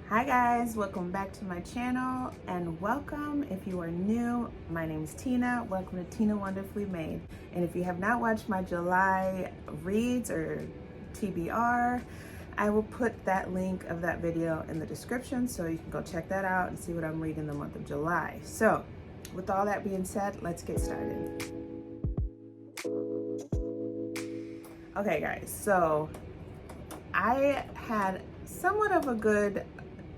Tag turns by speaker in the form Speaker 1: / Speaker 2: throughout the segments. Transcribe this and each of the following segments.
Speaker 1: Hi guys, welcome back to my channel and welcome if you are new. My name is Tina. Welcome to Tina Wonderfully Made. And if you have not watched my July reads or TBR, I will put that link of that video in the description so you can go check that out and see what I'm reading the month of July. So with all that being said, let's get started. Okay guys, so I had somewhat of a good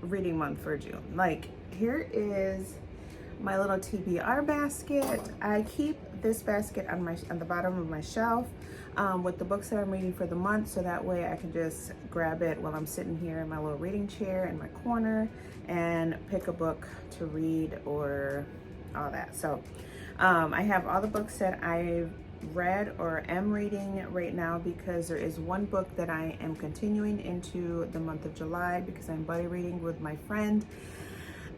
Speaker 1: reading month for June. Like, here is my little TBR basket. I keep this basket on the bottom of my shelf with the books that I'm reading for the month, so that way I can just grab it while I'm sitting here in my little reading chair in my corner and pick a book to read or all that. So I have all the books that I've read or am reading right now, because there is one book that I am continuing into the month of July because I'm buddy reading with my friend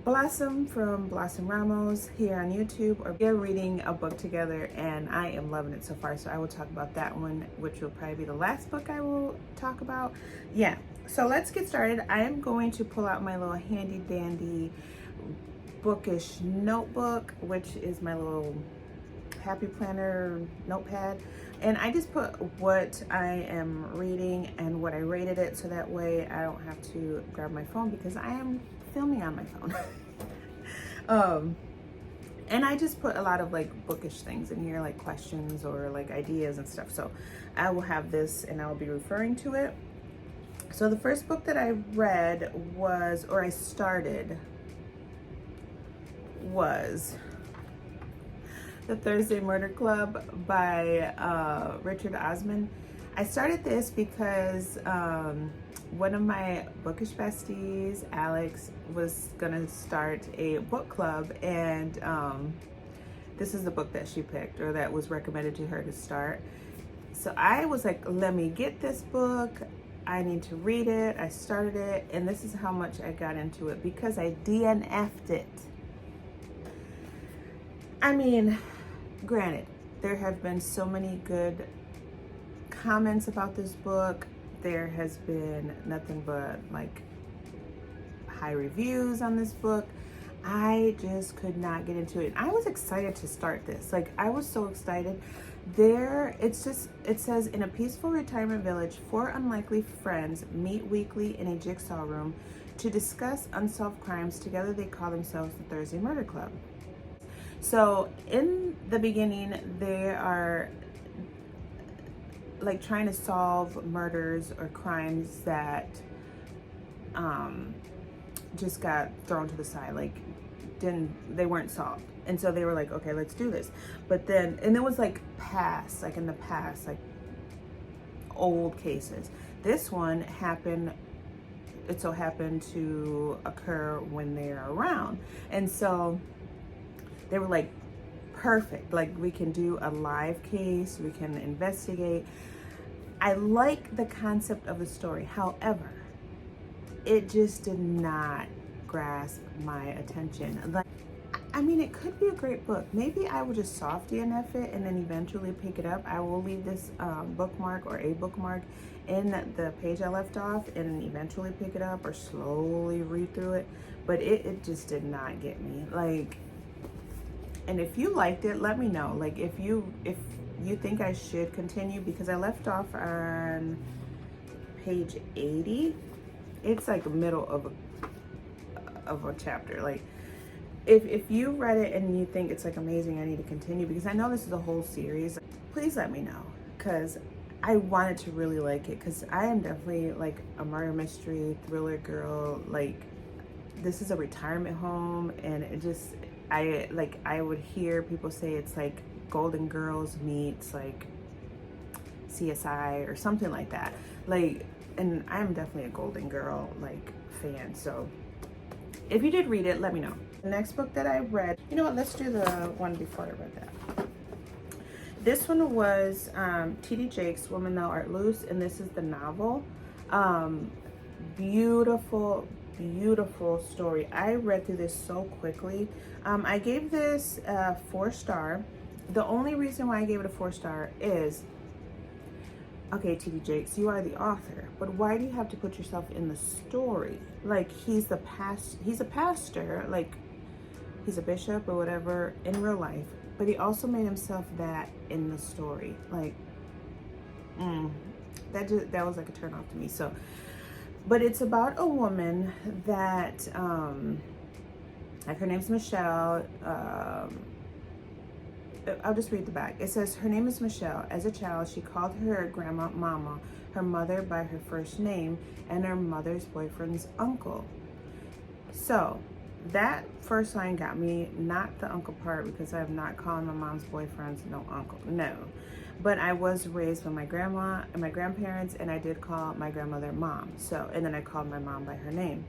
Speaker 1: Blossom from Blossom Ramos here on YouTube. Or we're reading a book together and I am loving it so far, so I will talk about that one, which will probably be the last book I will talk about. Yeah, so let's get started. I am going to pull out my little handy dandy Bookish notebook, which is my little happy planner notepad, and I just put what I am reading and what I rated it, so that way I don't have to grab my phone because I am filming on my phone. And I just put a lot of like bookish things in here, like questions or like ideas and stuff, so I will have this and I will be referring to it. So the first book that I read was The Thursday Murder Club by Richard Osman. I started this because one of my bookish besties, Alex, was gonna start a book club, and this is the book that she picked, or that was recommended to her to start. So I was like, let me get this book. I need to read it. I started it, and this is how much I got into it because I DNF'd it. I mean, granted, there have been so many good comments about this book. There has been nothing but like high reviews on this book. I just could not get into it. I was excited to start this. Like, I was so excited. It says, in a peaceful retirement village, 4 unlikely friends meet weekly in a jigsaw room to discuss unsolved crimes. Together they call themselves the Thursday Murder Club. So in the beginning, they are like trying to solve murders or crimes that just got thrown to the side, like they weren't solved. And so they were like, okay, let's do this. But then, and it was like in the past, like old cases. This one it so happened to occur when they're around. And so they were like, perfect, like we can do a live case, we can investigate. I like the concept of the story. However, it just did not grasp my attention. Like, I mean, it could be a great book. Maybe I will just soft DNF it and then eventually pick it up. I will leave this bookmark or a bookmark in the page I left off and eventually pick it up or slowly read through it. But it just did not get me. Like, and if you liked it, let me know. Like, if you think I should continue, because I left off on page 80. It's like the middle of a chapter. Like, if you read it and you think it's like amazing, I need to continue, because I know this is a whole series. Please let me know, because I wanted to really like it, because I am definitely like a murder mystery thriller girl. Like, this is a retirement home, and it just, I would hear people say it's like Golden Girls meets like CSI or something like that. Like, and I'm definitely a Golden Girl like fan. So if you did read it, let me know. The next book that I read, you know what, let's do the one before I read that. This one was T.D. Jakes' Women Thou Art Loose, and this is the novel. Beautiful story. I read through this so quickly. I gave this a 4-star. The only reason why I gave it a 4-star is okay, TD Jakes, you are the author, but why do you have to put yourself in the story? Like, he's a pastor, like, he's a bishop or whatever in real life, but he also made himself that in the story. Like, that was like a turn off to me. So, but it's about a woman that, like, her name's Michelle. I'll just read the back. It says, her name is Michelle. As a child, she called her grandma Mama, her mother by her first name, and her mother's boyfriend's uncle. So that first line got me, not the uncle part, because I have not called my mom's boyfriends no uncle, no. But I was raised by my grandma and my grandparents, and I did call my grandmother Mom. So, and then I called my mom by her name.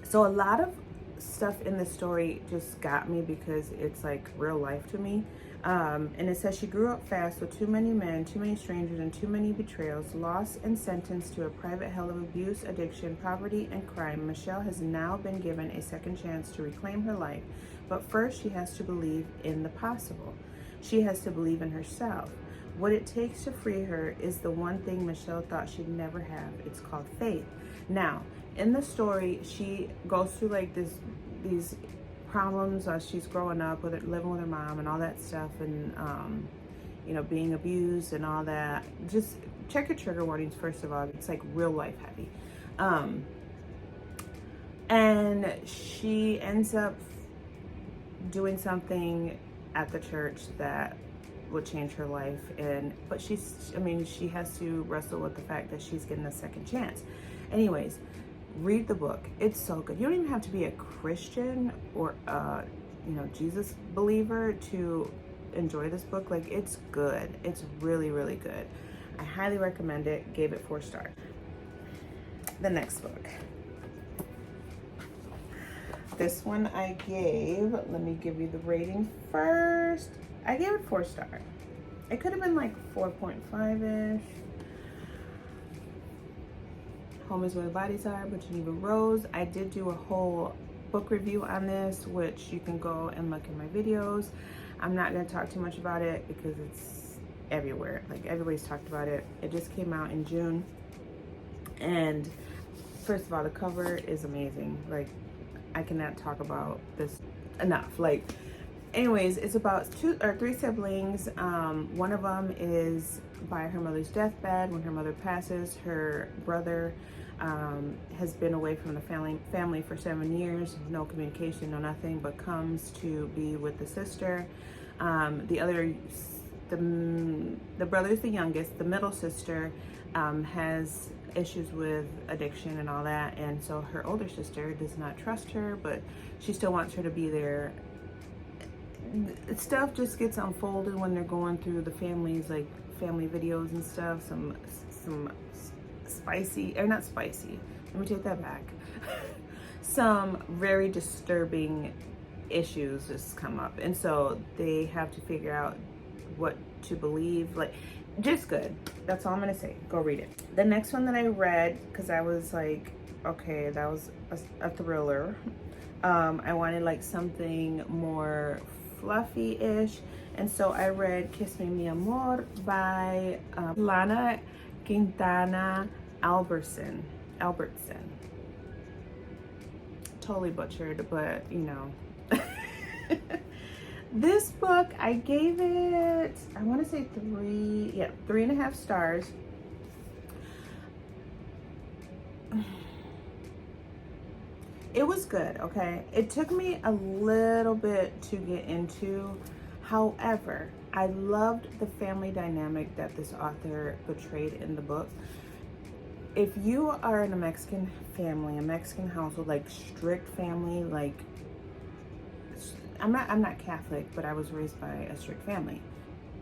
Speaker 1: So a lot of stuff in the story just got me because it's like real life to me. And it says, she grew up fast with too many men, too many strangers, and too many betrayals. Lost and sentenced to a private hell of abuse, addiction, poverty, and crime, Michelle has now been given a second chance to reclaim her life. But first, she has to believe in the possible. She has to believe in herself. What it takes to free her is the one thing Michelle thought she'd never have. It's called faith. Now, in the story, she goes through like these problems as she's growing up with it, living with her mom and all that stuff, and you know, being abused and all that. Just check your trigger warnings first of all. It's like real life heavy. And she ends up doing something at the church that would change her life, but she has to wrestle with the fact that she's getting a second chance. Anyways, read the book. It's so good. You don't even have to be a Christian or Jesus believer to enjoy this book. Like, it's good. It's really, really good. I highly recommend it. Gave it 4 stars. The next book. This one I gave, let me give you the rating first. I gave it 4 stars. It could have been like 4.5-ish. Home is where the bodies are, by Geneva Rose. I did do a whole book review on this, which you can go and look in my videos. I'm not going to talk too much about it because it's everywhere. Like, everybody's talked about it. It just came out in June. And first of all, the cover is amazing. Like, I cannot talk about this enough. Like, anyways, it's about 2 or 3 siblings. One of them is by her mother's deathbed. When her mother passes, her brother has been away from the family for 7 years, no communication, no nothing, but comes to be with the sister. The brother's the youngest. The middle sister has issues with addiction and all that, and so her older sister does not trust her, but she still wants her to be there. Stuff just gets unfolded when they're going through the families, like family videos and stuff. Some spicy, or not spicy, let me take that back. Some very disturbing issues just come up, and so they have to figure out what to believe. Like, just good. That's all I'm gonna say. Go read it. The next one that I read, because I was like, okay, that was a thriller. I wanted like something more fluffy-ish, and so I read Kiss Me Mi Amor by Lana Quintana Albertson. Totally butchered, but you know. This book, I gave it, I want to say 3.5 stars. It was good, okay? It took me a little bit to get into. However, I loved the family dynamic that this author portrayed in the book. If you are in a Mexican family, a Mexican household, like strict family, like, I'm not Catholic, but I was raised by a strict family,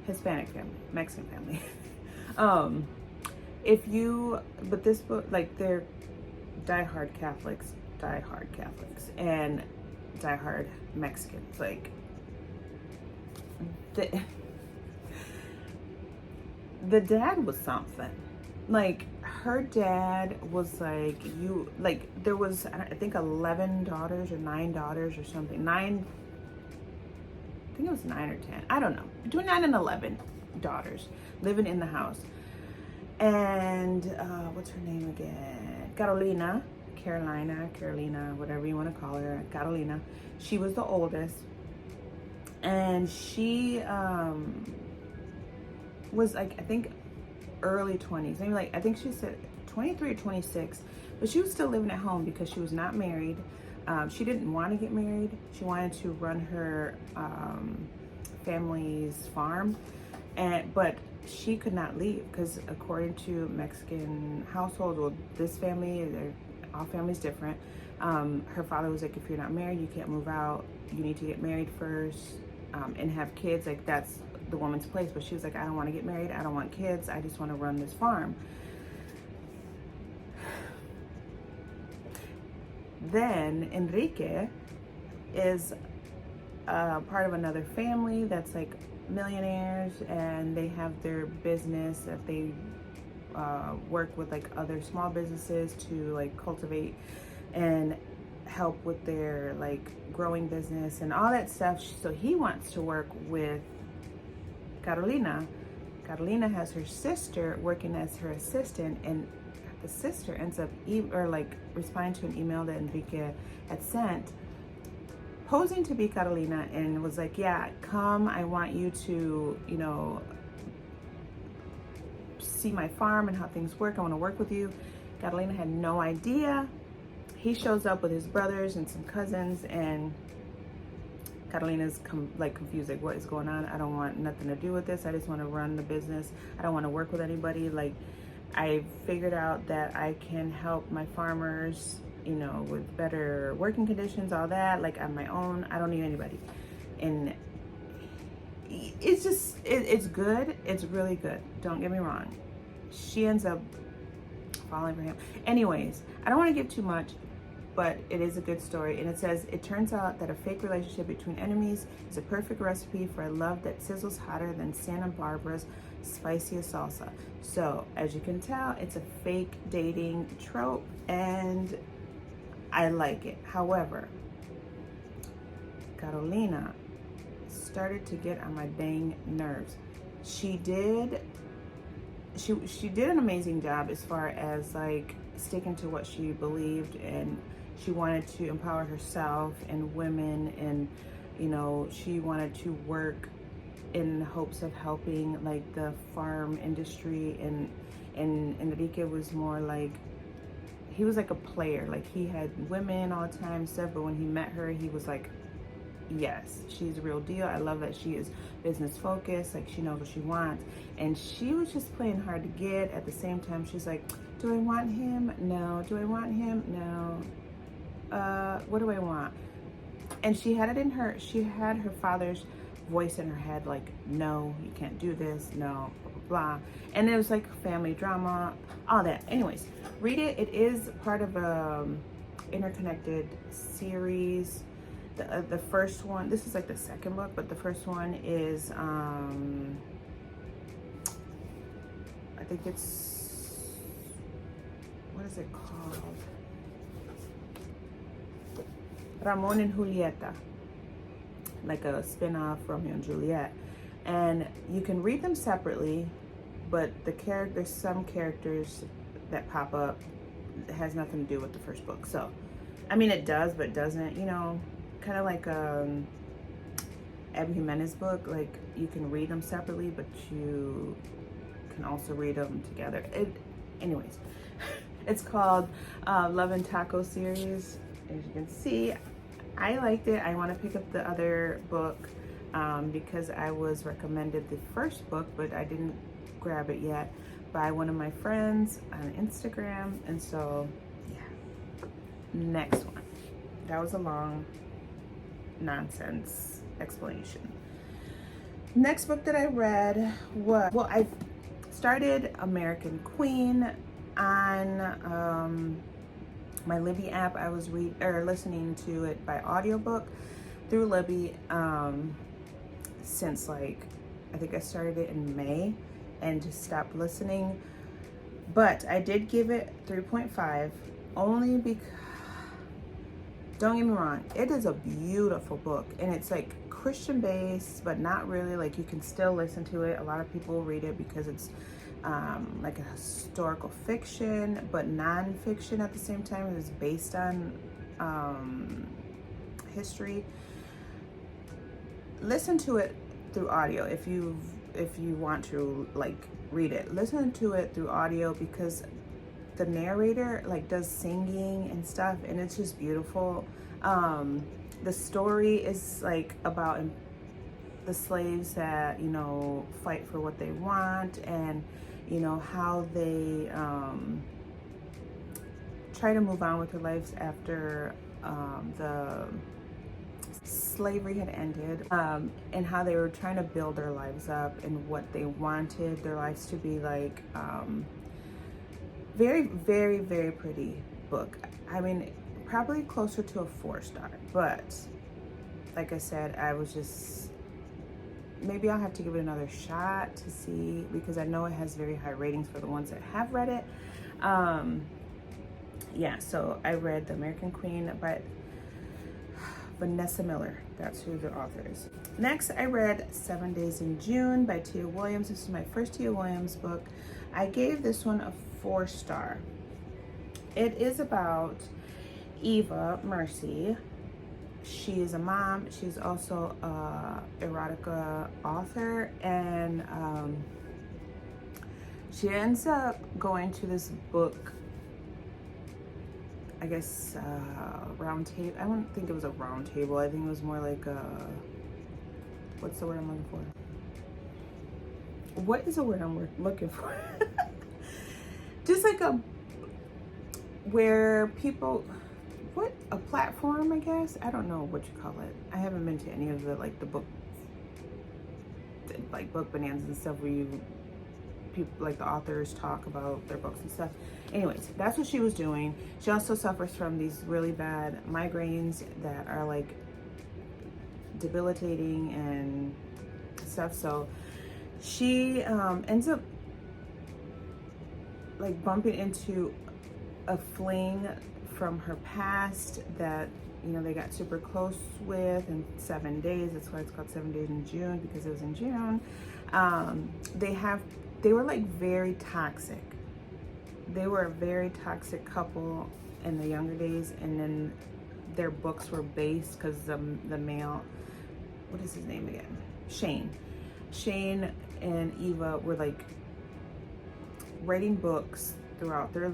Speaker 1: Hispanic family, Mexican family. But this book, like, they're diehard Catholics, and diehard Mexicans. Like, the dad was something. Like, her dad was like, there was, I think 11 daughters or 9 daughters or something. I think it was 9 or 10. I don't know. Between 9 and 11. daughters living in the house. And what's her name again? Carolina, whatever you want to call her, Carolina. She was the oldest, and she was like, I think early 20s, maybe like, I think she said 23 or 26, but she was still living at home because she was not married. She didn't want to get married. She wanted to run her family's farm, but she could not leave because according to Mexican households, well, this family, all families different. Her father was like, if you're not married, you can't move out. You need to get married first and have kids. Like, that's the woman's place. But she was like, I don't want to get married. I don't want kids. I just want to run this farm. Then Enrique is part of another family that's like millionaires, and they have their business that they work with like other small businesses to like cultivate and help with their like growing business and all that stuff. So he wants to work with Carolina. Carolina has her sister working as her assistant, and the sister ends up responding to an email that Enrique had sent, posing to be Carolina, and was like, yeah, come, I want you to, you know, see my farm and how things work. I want to work with you. Carolina had no idea. He shows up with his brothers and some cousins, and Carolina's confused, like, what is going on? I don't want nothing to do with this. I just want to run the business. I don't want to work with anybody. Like, I figured out that I can help my farmers, you know, with better working conditions, all that, like on my own. I don't need anybody. And it's just, it's good. It's really good. Don't get me wrong. She ends up falling for him. Anyways, I don't want to give too much, but it is a good story. And it says, it turns out that a fake relationship between enemies is a perfect recipe for a love that sizzles hotter than Santa Barbara's spiciest salsa. So as you can tell, it's a fake dating trope, and I like it. However, Carolina started to get on my dang nerves. She did an amazing job as far as like sticking to what she believed, and she wanted to empower herself and women, and you know, she wanted to work in hopes of helping like the farm industry, and Enrique was more like, he was like a player. Like, he had women all the time stuff, but when he met her, he was like, yes, she's a real deal. I love that she is business focused, like she knows what she wants. And she was just playing hard to get. At the same time, she's like, do I want him? No. Do I want him? No. What do I want? And she had her father's voice in her head, like, no, you can't do this, no, blah, blah, blah. And it was like family drama, all that. Anyways, read it. It is part of a interconnected series. The first one, this is like the second book, but the first one is, I think it's, what is it called? Ramon and Julieta, like a spin-off Romeo and Juliet. And you can read them separately, but there's some characters that pop up that has nothing to do with the first book. So, I mean, it does, but it doesn't, you know, kind of like Abby Jimenez book. Like, you can read them separately, but you can also read them together. Anyways, it's called Love and Taco series. As you can see, I liked it. I want to pick up the other book because I was recommended the first book, but I didn't grab it yet by one of my friends on Instagram. And so, yeah, next one. That was a long nonsense explanation. Next book that I read was, well, I started American Queen on my Libby app. I was listening to it by audiobook through Libby since, like, I think I started it in May and just stopped listening. But I did give it 3.5 only because, don't get me wrong, it is a beautiful book, and it's like Christian based, but not really. Like, you can still listen to it. A lot of people read it because it's like a historical fiction, but non-fiction at the same time. It's based on history. Listen to it through audio if you want to like read it. Listen to it through audio because the narrator like does singing and stuff, and it's just beautiful. The story is like about the slaves that, you know, fight for what they want, and you know how they try to move on with their lives after the slavery had ended, and how they were trying to build their lives up and what they wanted their lives to be like. Very, very, very pretty book. I mean, probably closer to a 4-star, but like I said, I was just, maybe I'll have to give it another shot to see, because I know it has very high ratings for the ones that have read it. Yeah, so I read The American Queen by Vanessa Miller. That's who the author is. Next, I read 7 Days in June by Tia Williams. This is my first Tia Williams book. I gave this one a 4-star. It is about Eva Mercy. She is a mom. She's also a erotica author, and she ends up going to this book, I guess, round table. I don't think it was a round table. I think it was more like a, what's the word I'm looking for? What is the word I'm looking for? Just like a, where people, what, a platform, I guess? I don't know what you call it. I haven't been to any of the, like, the book, like, book bonanzas and stuff where you, people, like, the authors talk about their books and stuff. Anyways, that's what she was doing. She also suffers from these really bad migraines that are, like, debilitating and stuff. So she ends up like bumping into a fling from her past that, you know, they got super close with in 7 days. That's why it's called 7 Days in June, because it was in June. They were like very toxic. They were a very toxic couple in the younger days, and then their books were based, because the male, what is his name again? Shane and Eva were like writing books throughout their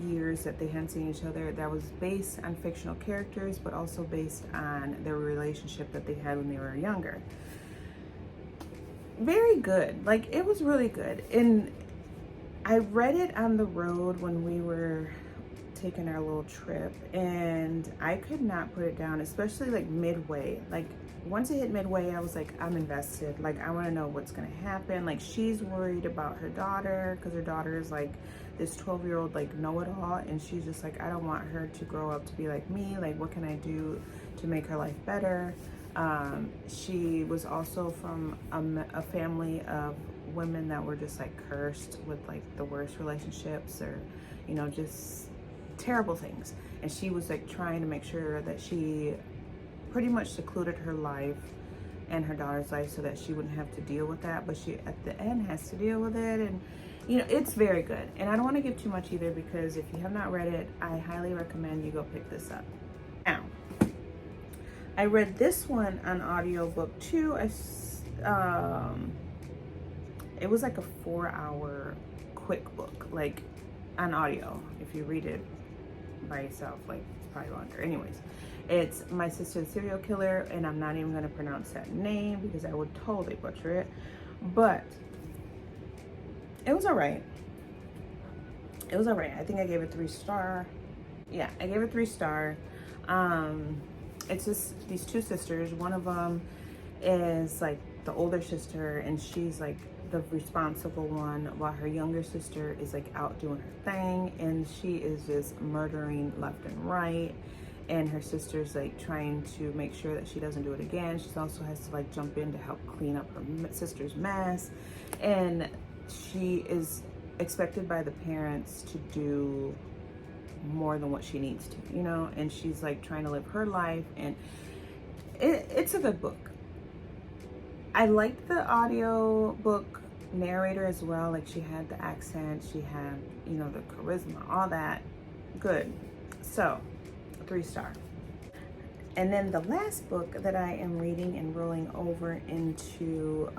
Speaker 1: years that they hadn't seen each other that was based on fictional characters, but also based on their relationship that they had when they were younger. Very good. Like, it was really good. And I read it on the road when we were taking our little trip, and I could not put it down, especially like midway. Like, once it hit midway, I was like, I'm invested. Like, I want to know what's going to happen. Like, she's worried about her daughter, because her daughter is like this 12-year-old like know-it-all, and she's just like, I don't want her to grow up to be like me. Like, what can I do to make her life better? She was also from a family of women that were just like cursed with like the worst relationships, or, you know, just terrible things. And she was like trying to make sure that she pretty much secluded her life and her daughter's life so that she wouldn't have to deal with that, but she at the end has to deal with it. And, you know, it's very good. And I don't want to give too much either, because if you have not read it, I highly recommend you go pick this up. Now, I read this one on audiobook too. It was like a 4-hour quick book, like on audio. If you read it by yourself, like, it's probably longer. Anyways, it's My Sister's Serial Killer, and I'm not even going to pronounce that name because I would totally butcher it. But it was all right. It was all right. I think I gave it 3-star. Yeah, I gave it 3-star. It's just these two sisters. One of them is like the older sister, and she's like the responsible one, while her younger sister is like out doing her thing, and she is just murdering left and right. And her sister's like trying to make sure that she doesn't do it again. She also has to like jump in to help clean up her sister's mess, and she is expected by the parents to do more than what she needs to, you know. And she's like trying to live her life, and it's a good book. I liked the audio book narrator as well. Like, she had the accent, she had, you know, the charisma, all that. Good. So 3-star. And then the last book that I am reading and rolling over into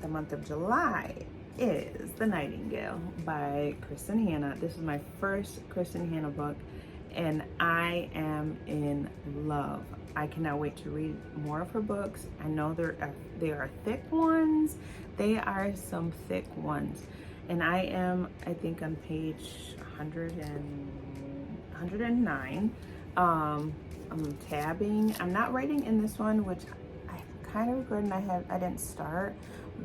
Speaker 1: the month of July is The Nighting Gale by Kristen Hanna. This is my first Kristen Hanna book, and I am in love. I cannot wait to read more of her books. I know they are thick ones. They are some thick ones. And I think on page 109. I'm tabbing. I'm not writing in this one, which I kind of regret, and I didn't start,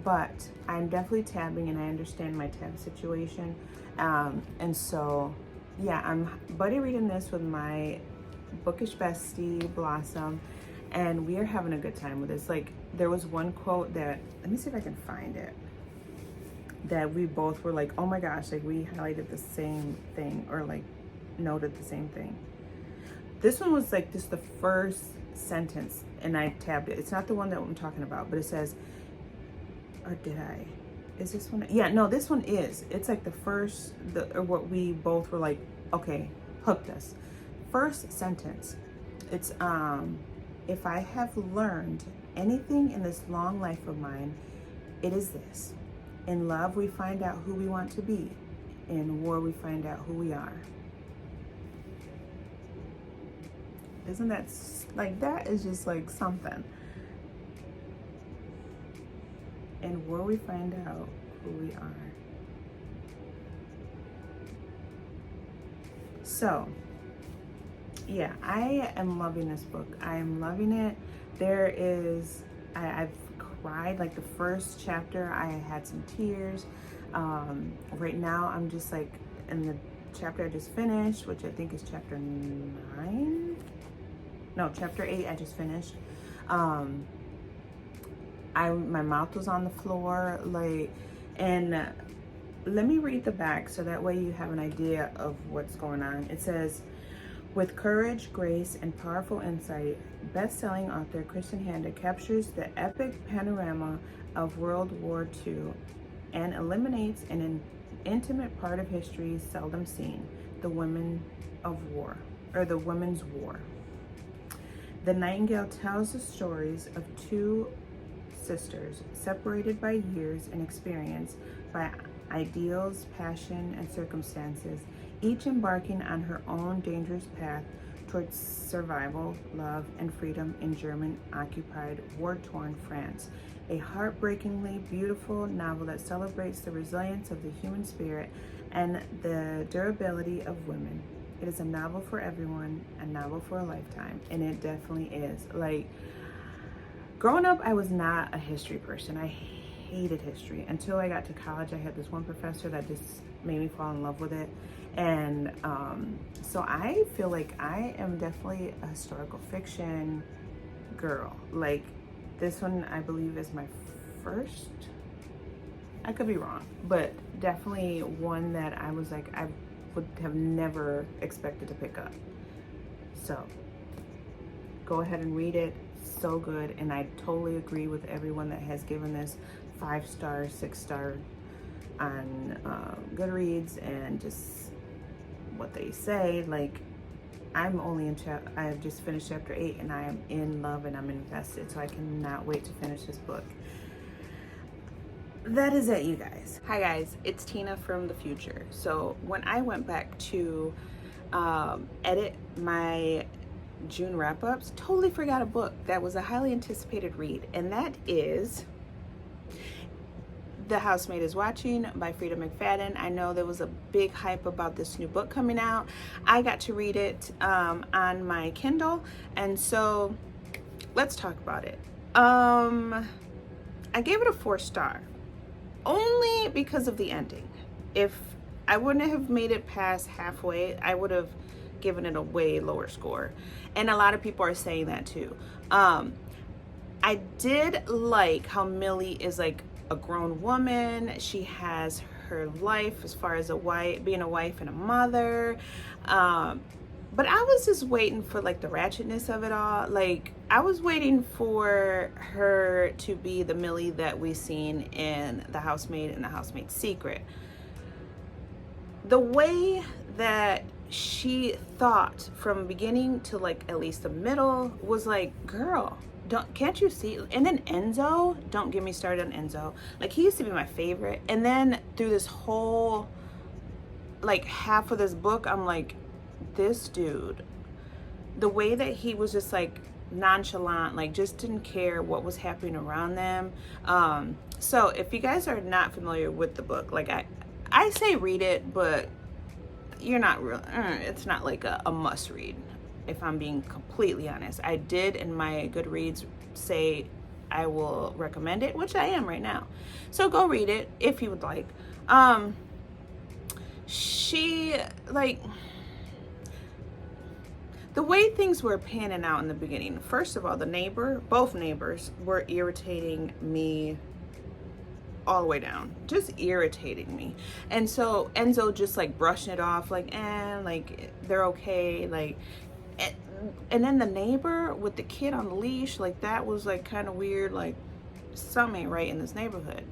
Speaker 1: but I'm definitely tabbing, and I understand my tab situation. And so, yeah, I'm buddy reading this with my bookish bestie, Blossom, and we are having a good time with this. Like, there was one quote that, let me see if I can find it, that we both were like, oh my gosh, like we highlighted the same thing, or like noted the same thing. This one was like just the first sentence, and I tabbed it. It's not the one that I'm talking about, but it says, or did I? Is this one? Yeah, no, this one is. It's like the first, or what we both were like, okay, hooked us. First sentence. It's, if I have learned anything in this long life of mine, it is this. In love, we find out who we want to be. In war, we find out who we are. Isn't that, like, that is just like something. In war, we find out who we are. So, yeah, I am loving this book. I am loving it. There is, I've cried, like the first chapter, I had some tears. Right now, I'm just like in the chapter I just finished, which I think is chapter 9. No, chapter 8 I just finished. My mouth was on the floor, like, and let me read the back so that way you have an idea of what's going on. It says, with courage, grace, and powerful insight, best-selling author Kristen Hanna captures the epic panorama of World War II and eliminates an intimate part of history seldom seen, the women of war, or the women's war. The Nightingale tells the stories of two sisters separated by years and experience, by ideals, passion, and circumstances, each embarking on her own dangerous path towards survival, love, and freedom in German-occupied, war-torn France. A heartbreakingly beautiful novel that celebrates the resilience of the human spirit and the durability of women. It is a novel for everyone, a novel for a lifetime, and it definitely is. Like, growing up, I was not a history person. I hated history until I got to college. I had this one professor that just made me fall in love with it. And so I feel like I am definitely a historical fiction girl. Like, this one, I believe, is my first. I could be wrong, but definitely one that I was like, I would have never expected to pick up. So go ahead and read it. So good. And I totally agree with everyone that has given this 5-star, 6-star on Goodreads, and just what they say. Like, I'm only in I have just finished chapter 8, and I am in love and I'm invested, so I cannot wait to finish this book. That is it, you guys. Hi guys, it's Tina from the future. So when I went back to edit my June wrap-ups, totally forgot a book that was a highly anticipated read, and that is The Housemate is Watching by Frida McFadden. I know there was a big hype about this new book coming out. I got to read it on my Kindle, and so let's talk about it. I gave it a 4-star, only because of the ending. If I wouldn't have made it past halfway, I would have given it a way lower score, and a lot of people are saying that too. I did like how Millie is like a grown woman. She has her life as far as being a wife and a mother. But I was just waiting for like the ratchetness of it all. Like I was waiting for her to be the Millie that we seen in The Housemaid and The Housemaid's Secret. The way that she thought from beginning to like at least the middle was like, girl, can't you see? And then Enzo, don't get me started on Enzo. Like he used to be my favorite, and then through this whole like half of this book, I'm like, this dude, the way that he was just like nonchalant, like just didn't care what was happening around them. So if you guys are not familiar with the book, like I say read it, but you're not real, it's not like a must read, if I'm being completely honest. I did in my Goodreads say I will recommend it, which I am right now. So go read it if you would like. She, like, the way things were panning out in the beginning, first of all, both neighbors were irritating me all the way down, just irritating me. And so Enzo just like brushing it off, like, like they're okay, like, and then the neighbor with the kid on the leash, like that was like kind of weird, like something ain't right in this neighborhood.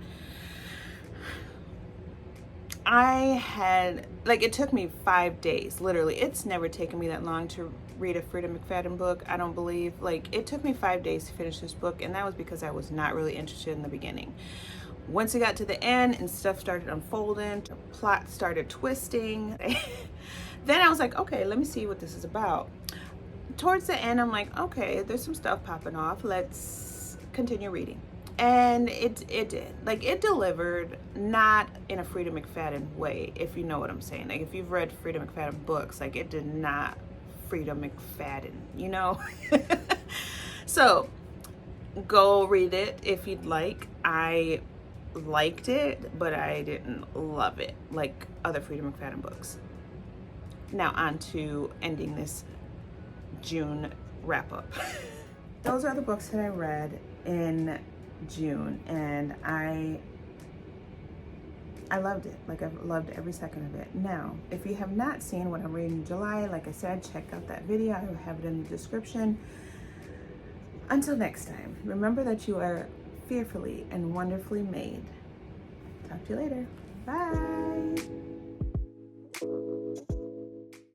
Speaker 1: I had, like, it took me 5 days, literally. It's never taken me that long to read a Frida McFadden book, I don't believe. Like, it took me 5 days to finish this book, and that was because I was not really interested in the beginning. Once it got to the end and stuff started unfolding, the plot started twisting, then I was like, okay, let me see what this is about. Towards the end, I'm like, okay, there's some stuff popping off. Let's continue reading. And it did. Like, it delivered, not in a Frida McFadden way, if you know what I'm saying. Like, if you've read Frida McFadden books, like, it did not Frida McFadden, you know? So, go read it if you'd like. I liked it, but I didn't love it like other Frida McFadden books. Now, on to ending this June wrap-up. Those are the books that I read in June, and I loved it. Like, I've loved every second of it. Now, if you have not seen what I'm reading in July, like I said, check out that video. I will have it in the description. Until next time, remember that you are fearfully and wonderfully made. Talk to you later. Bye.